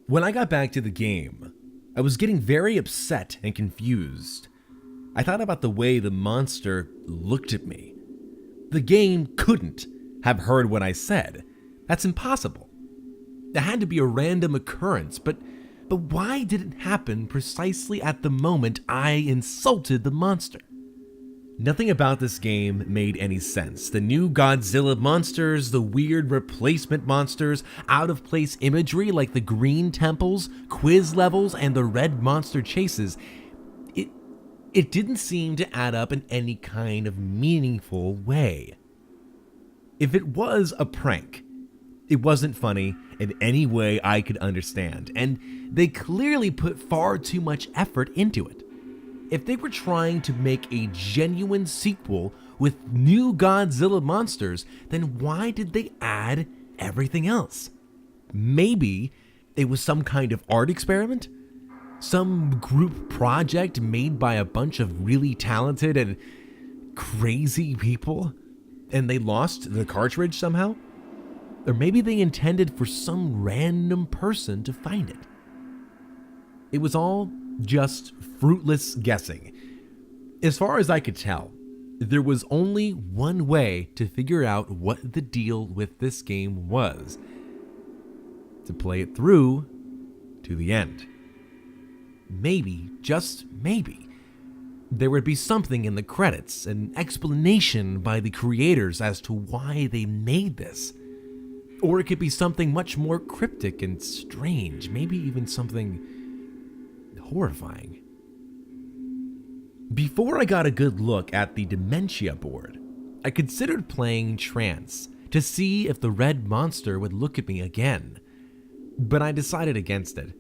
When I got back to the game, I was getting very upset and confused. I thought about the way the monster looked at me. The game couldn't have heard what I said. That's impossible. It had to be a random occurrence, but why did it happen precisely at the moment I insulted the monster? Nothing about this game made any sense. The new Godzilla monsters, the weird replacement monsters, out-of-place imagery like the green temples, quiz levels, and the red monster chases. It didn't seem to add up in any kind of meaningful way. If it was a prank, it wasn't funny in any way I could understand, and they clearly put far too much effort into it. If they were trying to make a genuine sequel with new Godzilla monsters, then why did they add everything else? Maybe it was some kind of art experiment? Some group project made by a bunch of really talented and crazy people, and they lost the cartridge somehow? Or maybe they intended for some random person to find it. It was all just fruitless guessing. As far as I could tell, there was only one way to figure out what the deal with this game was: to play it through to the end. Maybe, just maybe, there would be something in the credits, an explanation by the creators as to why they made this. Or it could be something much more cryptic and strange, maybe even something horrifying. Before I got a good look at the Dementia board, I considered playing Trance to see if the red monster would look at me again, but I decided against it.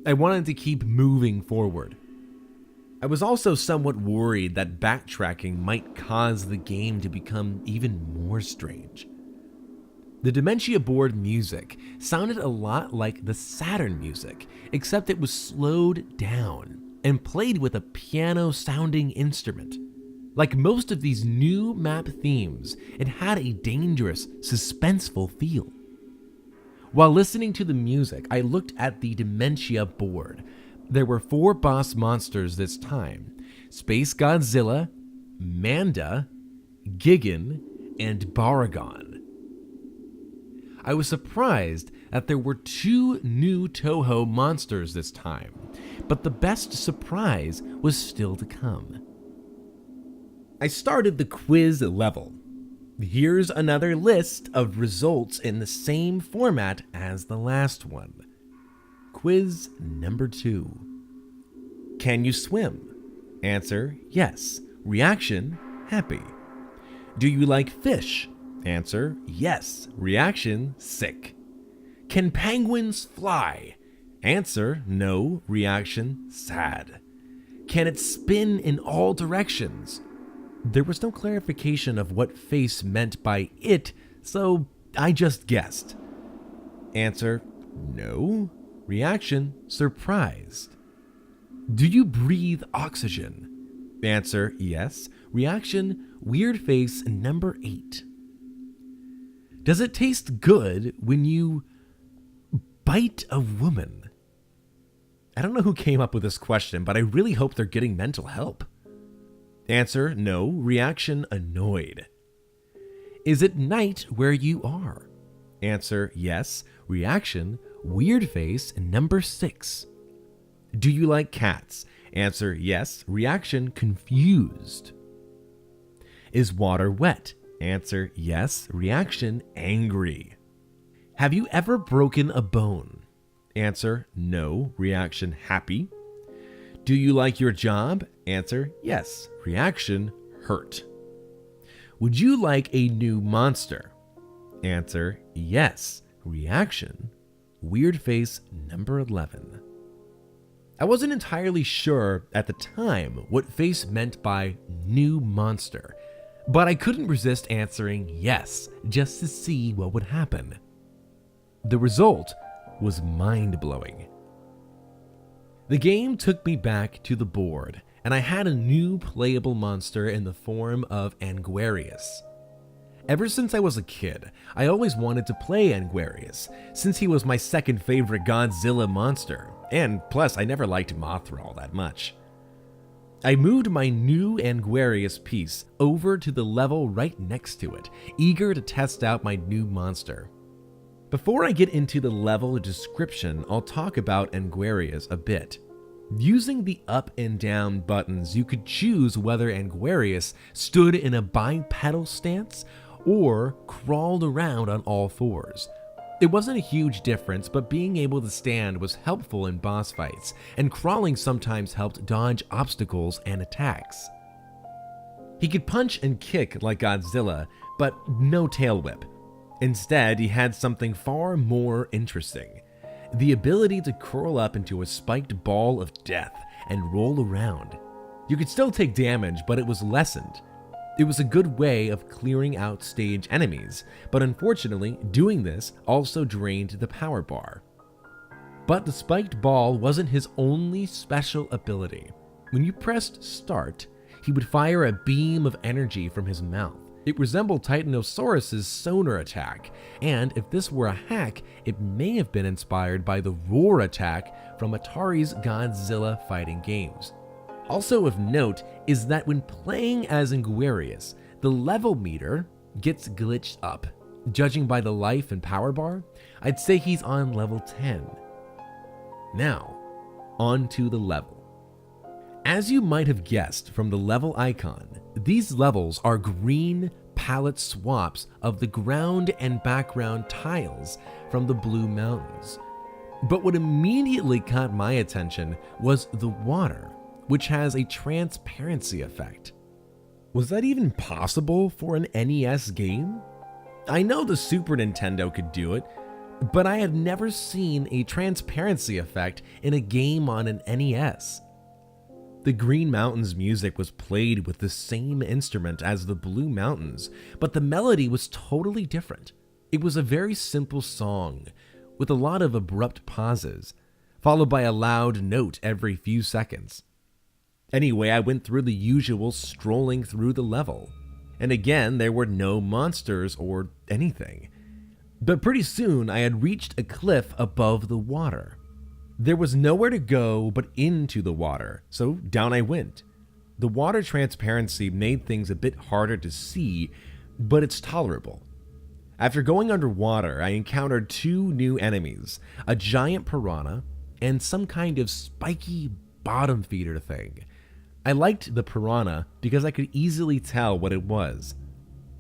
I wanted to keep moving forward. I was also somewhat worried that backtracking might cause the game to become even more strange. The Dementia board music sounded a lot like the Saturn music, except it was slowed down and played with a piano-sounding instrument. Like most of these new map themes, it had a dangerous, suspenseful feel. While listening to the music, I looked at the Dementia board. There were 4 boss monsters this time: Space Godzilla, Manda, Gigan, and Baragon. I was surprised that there were 2 new Toho monsters this time, but the best surprise was still to come. I started the quiz level. Here's another list of results in the same format as the last one. Quiz number 2. Can you swim? Answer, yes. Reaction, happy. Do you like fish? Answer, yes. Reaction, sick. Can penguins fly? Answer, no. Reaction, sad. Can it spin in all directions? There was no clarification of what face meant by it, so I just guessed. Answer, no. Reaction, surprised. Do you breathe oxygen? Answer, yes. Reaction, weird face number 8. Does it taste good when you bite a woman? I don't know who came up with this question, but I really hope they're getting mental help. Answer, no. Reaction, annoyed. Is it night where you are? Answer, yes. Reaction, weird face number 6. Do you like cats? Answer, yes. Reaction, confused. Is water wet? Answer, yes. Reaction, angry. Have you ever broken a bone? Answer, no. Reaction, happy. Do you like your job? Answer, yes. Reaction, hurt. Would you like a new monster? Answer, yes. Reaction, weird face number 11. I wasn't entirely sure at the time what face meant by new monster, but I couldn't resist answering yes, just to see what would happen. The result was mind-blowing. The game took me back to the board, and I had a new playable monster in the form of Anguarius. Ever since I was a kid, I always wanted to play Anguirus, since he was my second favorite Godzilla monster, and plus I never liked Mothra all that much. I moved my new Anguirus piece over to the level right next to it, eager to test out my new monster. Before I get into the level description, I'll talk about Anguirus a bit. Using the up and down buttons, you could choose whether Anguirus stood in a bipedal stance or crawled around on all fours. It wasn't a huge difference, but being able to stand was helpful in boss fights, and crawling sometimes helped dodge obstacles and attacks. He could punch and kick like Godzilla, but no tail whip. Instead, he had something far more interesting: the ability to curl up into a spiked ball of death and roll around. You could still take damage, but it was lessened. It was a good way of clearing out stage enemies, but unfortunately, doing this also drained the power bar. But the spiked ball wasn't his only special ability. When you pressed start, he would fire a beam of energy from his mouth. It resembled Titanosaurus's sonar attack, and if this were a hack, it may have been inspired by the roar attack from Atari's Godzilla fighting games. Also of note is that when playing as Anguirus, the level meter gets glitched up. Judging by the life and power bar, I'd say he's on level 10. Now, on to the level. As you might have guessed from the level icon, these levels are green palette swaps of the ground and background tiles from the Blue Mountains. But what immediately caught my attention was the water, which has a transparency effect. Was that even possible for an NES game? I know the Super Nintendo could do it, but I had never seen a transparency effect in a game on an NES. The Green Mountains music was played with the same instrument as the Blue Mountains, but the melody was totally different. It was a very simple song, with a lot of abrupt pauses, followed by a loud note every few seconds. Anyway, I went through the usual strolling through the level, and again there were no monsters or anything. But pretty soon I had reached a cliff above the water. There was nowhere to go but into the water, so down I went. The water transparency made things a bit harder to see, but it's tolerable. After going underwater, I encountered two new enemies, a giant piranha and some kind of spiky bottom feeder thing. I liked the piranha because I could easily tell what it was.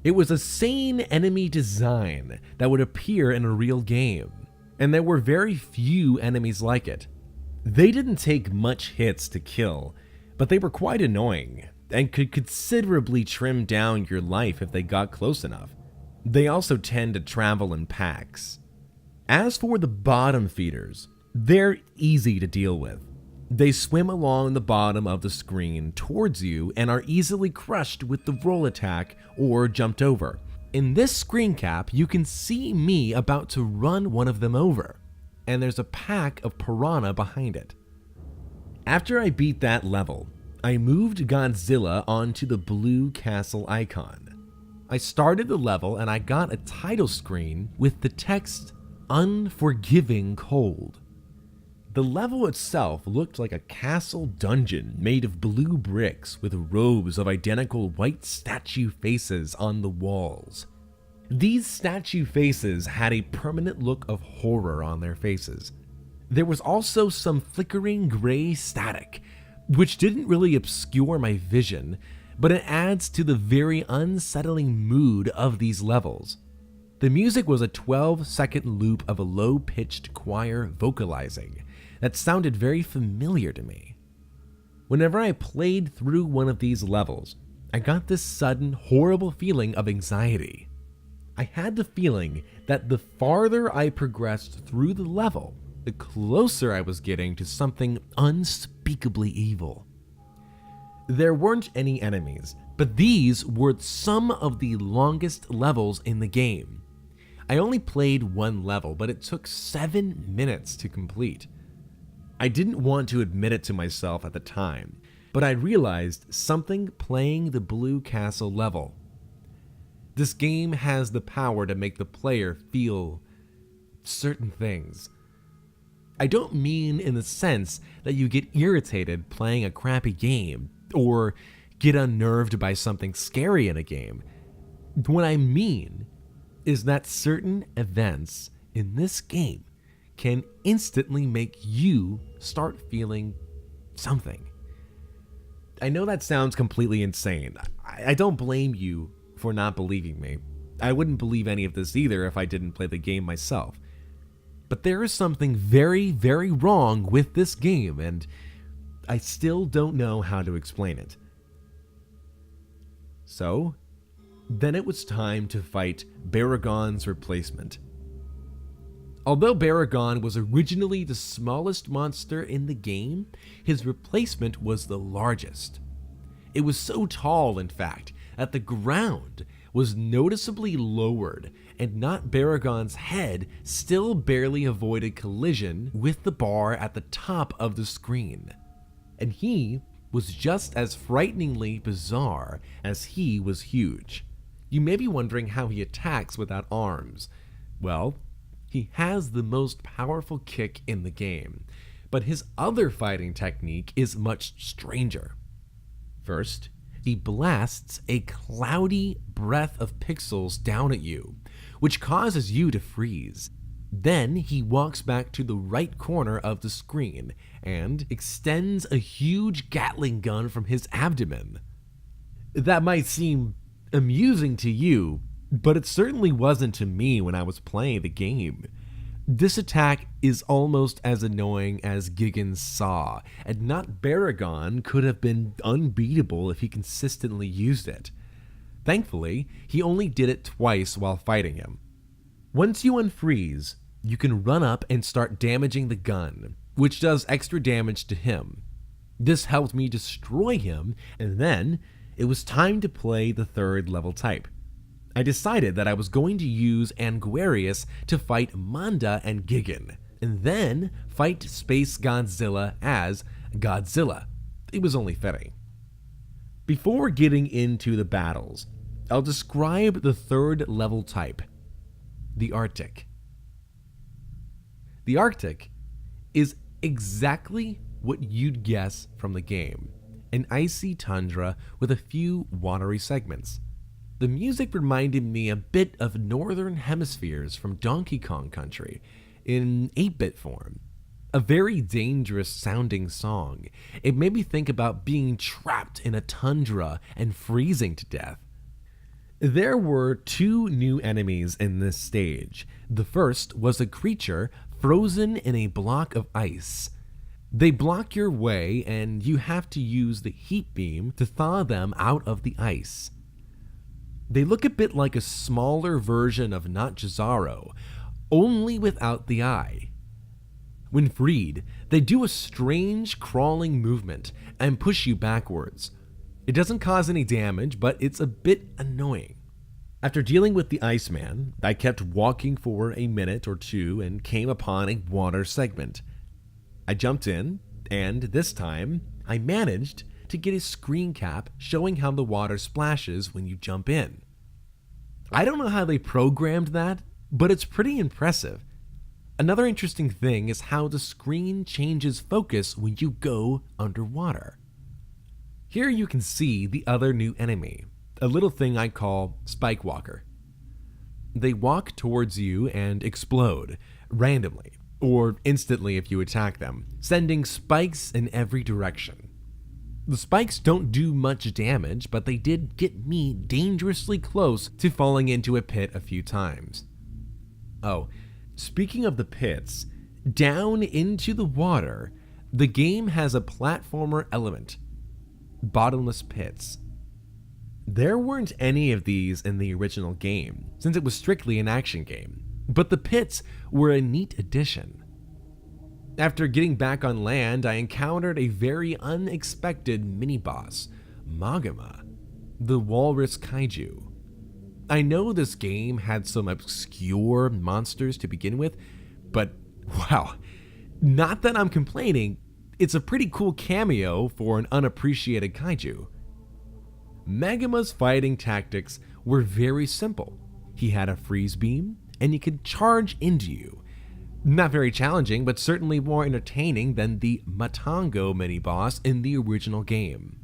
It was a sane enemy design that would appear in a real game, and there were very few enemies like it. They didn't take much hits to kill, but they were quite annoying and could considerably trim down your life if they got close enough. They also tend to travel in packs. As for the bottom feeders, they're easy to deal with. They swim along the bottom of the screen towards you and are easily crushed with the roll attack or jumped over. In this screen cap, you can see me about to run one of them over, and there's a pack of piranha behind it. After I beat that level, I moved Godzilla onto the blue castle icon. I started the level and I got a title screen with the text, "Unforgiving Cold." The level itself looked like a castle dungeon made of blue bricks with rows of identical white statue faces on the walls. These statue faces had a permanent look of horror on their faces. There was also some flickering gray static, which didn't really obscure my vision, but it adds to the very unsettling mood of these levels. The music was a 12-second loop of a low-pitched choir vocalizing that sounded very familiar to me. Whenever I played through one of these levels, I got this sudden, horrible feeling of anxiety. I had the feeling that the farther I progressed through the level, the closer I was getting to something unspeakably evil. There weren't any enemies, but these were some of the longest levels in the game. I only played one level, but it took 7 minutes to complete. I didn't want to admit it to myself at the time, but I realized something playing the Blue Castle level. This game has the power to make the player feel certain things. I don't mean in the sense that you get irritated playing a crappy game or get unnerved by something scary in a game. What I mean is that certain events in this game can instantly make you start feeling something. I know that sounds completely insane. I don't blame you for not believing me. I wouldn't believe any of this either if I didn't play the game myself. But there is something very, very wrong with this game, and I still don't know how to explain it. So, then it was time to fight Baragon's replacement. Although Baragon was originally the smallest monster in the game, his replacement was the largest. It was so tall, in fact, that the ground was noticeably lowered, and not Baragon's head still barely avoided collision with the bar at the top of the screen. And he was just as frighteningly bizarre as he was huge. You may be wondering how he attacks without arms. Well, he has the most powerful kick in the game, but his other fighting technique is much stranger. First, he blasts a cloudy breath of pixels down at you, which causes you to freeze. Then he walks back to the right corner of the screen and extends a huge Gatling gun from his abdomen. That might seem amusing to you, but it certainly wasn't to me when I was playing the game. This attack is almost as annoying as Gigan's saw, and not Baragon could have been unbeatable if he consistently used it. Thankfully, he only did it twice while fighting him. Once you unfreeze, you can run up and start damaging the gun, which does extra damage to him. This helped me destroy him, and then it was time to play the third level type. I decided that I was going to use Anguarius to fight Manda and Gigan, and then fight Space Godzilla as Godzilla. It was only fitting. Before getting into the battles, I'll describe the third level type, the Arctic. The Arctic is exactly what you'd guess from the game, an icy tundra with a few watery segments. The music reminded me a bit of Northern Hemispheres from Donkey Kong Country in 8-bit form. A very dangerous sounding song. It made me think about being trapped in a tundra and freezing to death. There were two new enemies in this stage. The first was a creature frozen in a block of ice. They block your way, and you have to use the heat beam to thaw them out of the ice. They look a bit like a smaller version of Not Jazaro, only without the eye. When freed, they do a strange crawling movement and push you backwards. It doesn't cause any damage, but it's a bit annoying. After dealing with the Iceman, I kept walking for a minute or two and came upon a water segment. I jumped in, and this time, I managed to get a screen cap showing how the water splashes when you jump in. I don't know how they programmed that, but it's pretty impressive. Another interesting thing is how the screen changes focus when you go underwater. Here you can see the other new enemy, a little thing I call Spike Walker. They walk towards you and explode, randomly, or instantly if you attack them, sending spikes in every direction. The spikes don't do much damage, but they did get me dangerously close to falling into a pit a few times. Oh, speaking of the pits, down into the water, the game has a platformer element, bottomless pits. There weren't any of these in the original game, since it was strictly an action game, but the pits were a neat addition. After getting back on land, I encountered a very unexpected mini-boss, Magama, the walrus kaiju. I know this game had some obscure monsters to begin with, but wow, not that I'm complaining, it's a pretty cool cameo for an unappreciated kaiju. Magma's fighting tactics were very simple. He had a freeze beam, and he could charge into you. Not very challenging, but certainly more entertaining than the Matango mini-boss in the original game.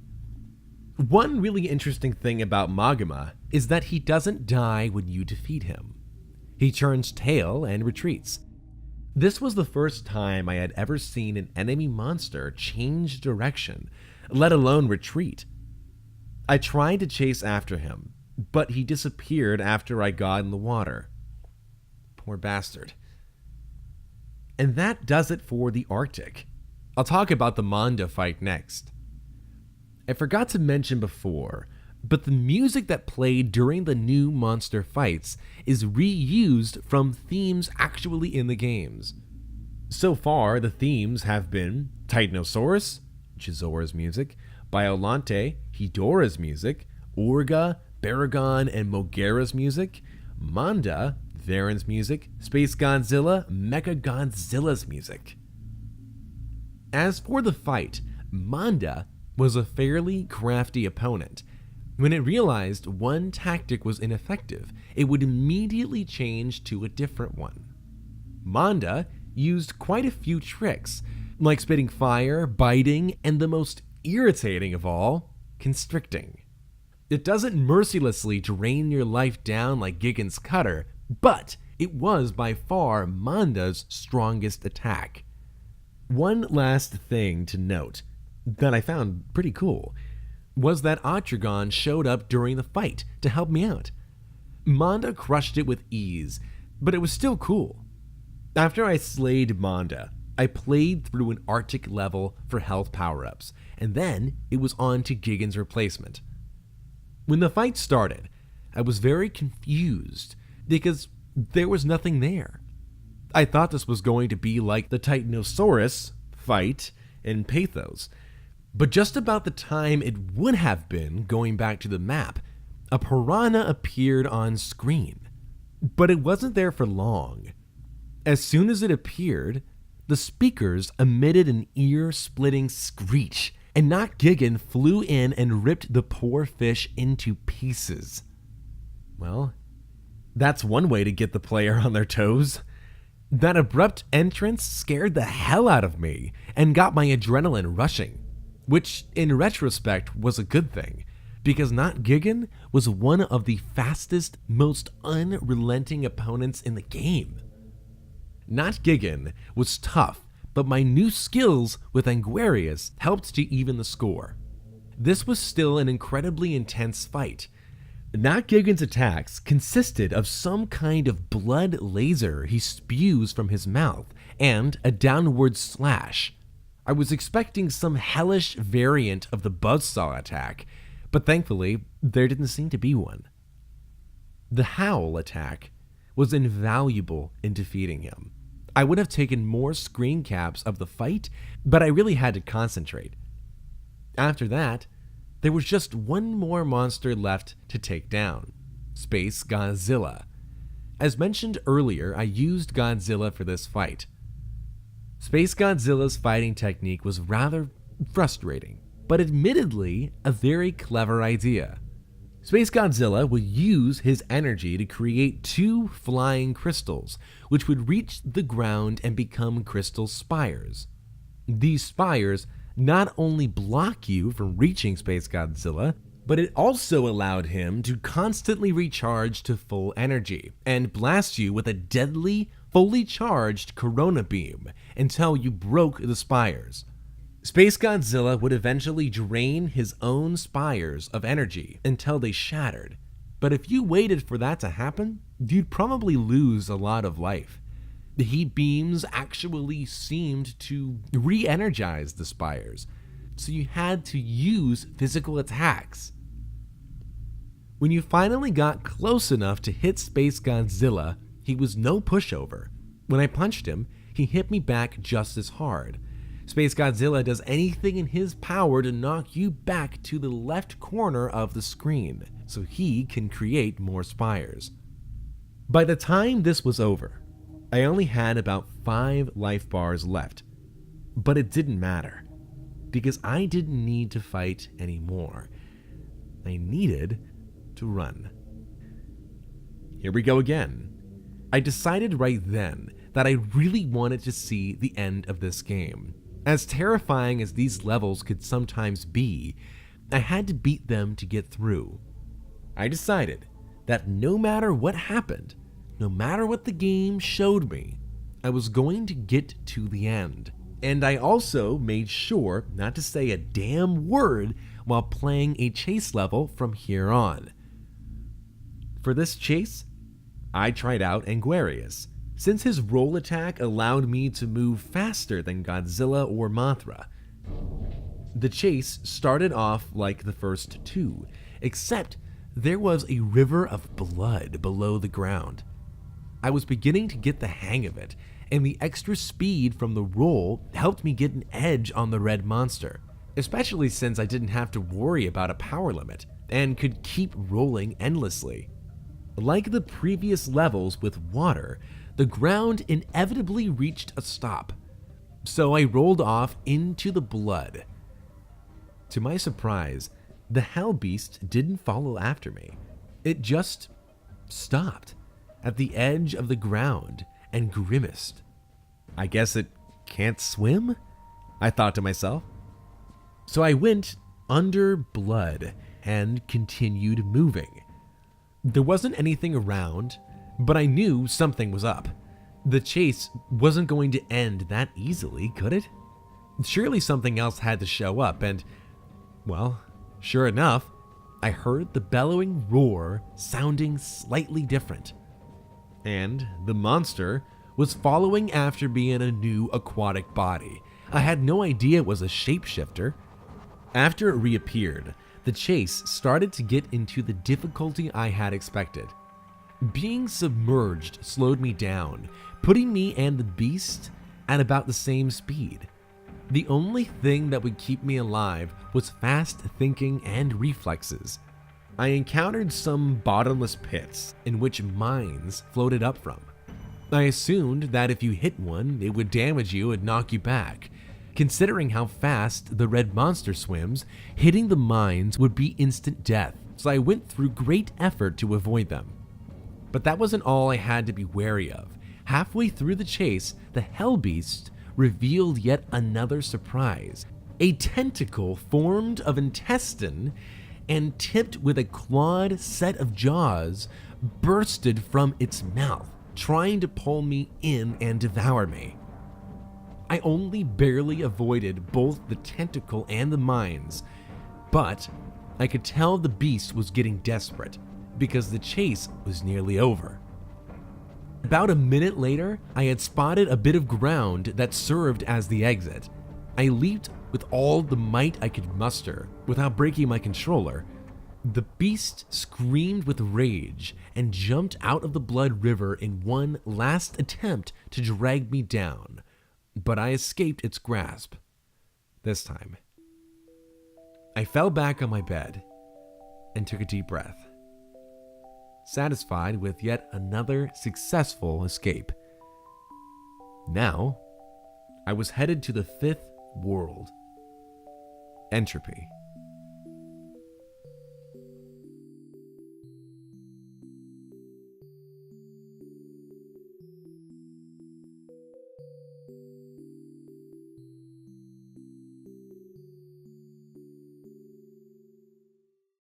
One really interesting thing about Magma is that he doesn't die when you defeat him. He turns tail and retreats. This was the first time I had ever seen an enemy monster change direction, let alone retreat. I tried to chase after him, but he disappeared after I got in the water. Poor bastard. And that does it for the Arctic. I'll talk about the Manda fight next. I forgot to mention before, but the music that played during the new monster fights is reused from themes actually in the games. So far, the themes have been Titanosaurus, Chizora's music, Biolante, Hidora's music, Orga, Baragon, and Mogera's music, Manda, Varen's music, Space Godzilla, Mechagodzilla's music. As for the fight, Manda was a fairly crafty opponent. When it realized one tactic was ineffective, it would immediately change to a different one. Manda used quite a few tricks, like spitting fire, biting, and the most irritating of all, constricting. It doesn't mercilessly drain your life down like Gigan's Cutter, but it was by far Manda's strongest attack. One last thing to note that I found pretty cool was that Atragon showed up during the fight to help me out. Manda crushed it with ease, but it was still cool. After I slayed Manda, I played through an Arctic level for health power-ups, and then it was on to Gigan's replacement. When the fight started, I was very confused because there was nothing there. I thought this was going to be like the Titanosaurus fight in Pathos, but just about the time it would have been going back to the map, a piranha appeared on screen. But it wasn't there for long. As soon as it appeared, the speakers emitted an ear-splitting screech, and Not Gigan flew in and ripped the poor fish into pieces. Well, that's one way to get the player on their toes. That abrupt entrance scared the hell out of me and got my adrenaline rushing, which in retrospect was a good thing, because Not Gigan was one of the fastest, most unrelenting opponents in the game. Not Gigan was tough, but my new skills with Anguarius helped to even the score. This was still an incredibly intense fight. Not Gigan's attacks consisted of some kind of blood laser he spews from his mouth and a downward slash. I was expecting some hellish variant of the buzzsaw attack, but thankfully there didn't seem to be one. The howl attack was invaluable in defeating him. I would have taken more screen caps of the fight, but I really had to concentrate. After that, there was just one more monster left to take down, Space Godzilla. As mentioned earlier, I used Godzilla for this fight. Space Godzilla's fighting technique was rather frustrating, but admittedly a very clever idea. Space Godzilla would use his energy to create two flying crystals, which would reach the ground and become crystal spires. These spires not only block you from reaching Space Godzilla, but it also allowed him to constantly recharge to full energy and blast you with a deadly, fully charged Corona beam until you broke the spires. Space Godzilla would eventually drain his own spires of energy until they shattered, but if you waited for that to happen, you'd probably lose a lot of life. The heat beams actually seemed to re-energize the spires, so you had to use physical attacks. When you finally got close enough to hit Space Godzilla, he was no pushover. When I punched him, he hit me back just as hard. Space Godzilla does anything in his power to knock you back to the left corner of the screen, so he can create more spires. By the time this was over, I only had about 5 life bars left, but it didn't matter, because I didn't need to fight anymore. I needed to run. Here we go again. I decided right then that I really wanted to see the end of this game. As terrifying as these levels could sometimes be, I had to beat them to get through. I decided that no matter what happened, no matter what the game showed me, I was going to get to the end. And I also made sure not to say a damn word while playing a chase level from here on. For this chase, I tried out Anguarius, since his roll attack allowed me to move faster than Godzilla or Mothra. The chase started off like the first two, except there was a river of blood below the ground. I was beginning to get the hang of it, and the extra speed from the roll helped me get an edge on the red monster, especially since I didn't have to worry about a power limit and could keep rolling endlessly. Like the previous levels with water, the ground inevitably reached a stop, so I rolled off into the blood. To my surprise, the hell beast didn't follow after me. It just stopped at the edge of the ground and grimaced. I guess it can't swim? I thought to myself. So I went under blood and continued moving. There wasn't anything around, but I knew something was up. The chase wasn't going to end that easily, could it? Surely something else had to show up, and, well, sure enough, I heard the bellowing roar sounding slightly different. And the monster was following after me in a new aquatic body. I had no idea it was a shapeshifter. After it reappeared, the chase started to get into the difficulty I had expected. Being submerged slowed me down, putting me and the beast at about the same speed. The only thing that would keep me alive was fast thinking and reflexes. I encountered some bottomless pits in which mines floated up from. I assumed that if you hit one, it would damage you and knock you back. Considering how fast the red monster swims, hitting the mines would be instant death, so I went through great effort to avoid them. But that wasn't all I had to be wary of. Halfway through the chase, the hellbeast revealed yet another surprise. A tentacle formed of intestine and tipped with a clawed set of jaws bursted from its mouth, trying to pull me in and devour me. I only barely avoided both the tentacle and the mines, but I could tell the beast was getting desperate because the chase was nearly over. About a minute later, I had spotted a bit of ground that served as the exit. I leaped with all the might I could muster without breaking my controller. The beast screamed with rage and jumped out of the blood river in one last attempt to drag me down, but I escaped its grasp. This time, I fell back on my bed and took a deep breath, satisfied with yet another successful escape. Now, I was headed to the fifth world, Entropy.